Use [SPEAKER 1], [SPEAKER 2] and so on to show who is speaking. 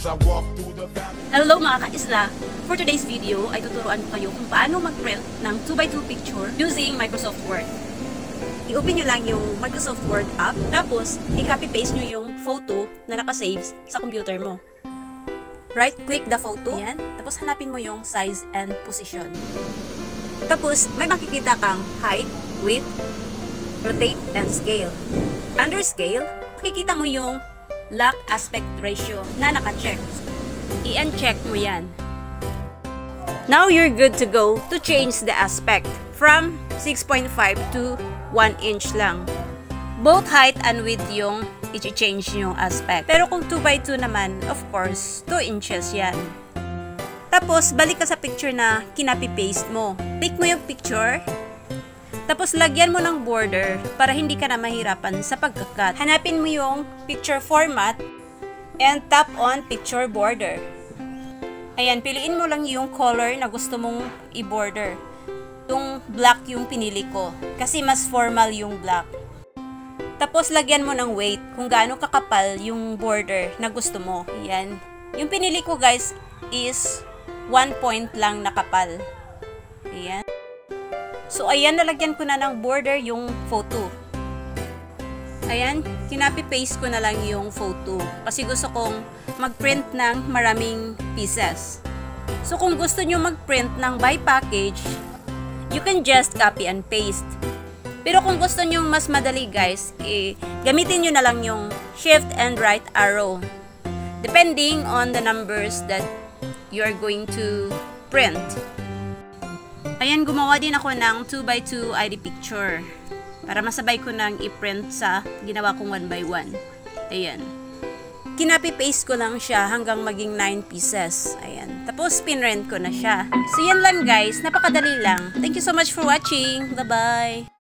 [SPEAKER 1] Hello mga ka-isla! For today's video ay tuturuan ko kayo kung paano mag-print ng 2x2 picture using Microsoft Word. I-open nyo lang yung Microsoft Word app, tapos i-copy-paste nyo yung photo na nakasave sa computer mo. Right-click the photo, yan. Tapos hanapin mo yung size and position. Tapos may makikita kang height, width, rotate, and scale. Under scale, makikita mo yung lock aspect ratio na naka-check. I-uncheck mo yan. Now you're good to go to change the aspect from 6.5 to 1 inch lang. Both height and width yung i-change yung aspect. Pero kung 2x2 naman, of course, 2 inches yan. Tapos, balik ka sa picture na kinapi-paste mo. Pick mo yung picture. Tapos, lagyan mo ng border para hindi ka na mahirapan sa pagkakat. Hanapin mo yung picture format and tap on picture border. Ayan, piliin mo lang yung color na gusto mong i-border. Yung black yung pinili ko kasi mas formal yung black. Tapos, lagyan mo ng weight kung gaano kakapal yung border na gusto mo. Ayan. Yung pinili ko guys is 1 point lang na kapal. Ayan. So, ayan, nalagyan ko na ng border yung photo. Ayan, kinapi-paste ko na lang yung photo. Kasi gusto kong mag-print ng maraming pieces. So, kung gusto nyo mag-print ng by package, you can just copy and paste. Pero kung gusto nyo mas madali guys, gamitin nyo na lang yung shift and right arrow. Depending on the numbers that you are going to print. Ayan, gumawa din ako ng 2x2 ID picture para masabay ko nang i-print sa ginawa kong 1x1. Ayan. Kinapi-paste ko lang siya hanggang maging 9 pieces. Ayan. Tapos, pinrent ko na siya. So, yan lang guys. Napakadali lang. Thank you so much for watching. Bye-bye!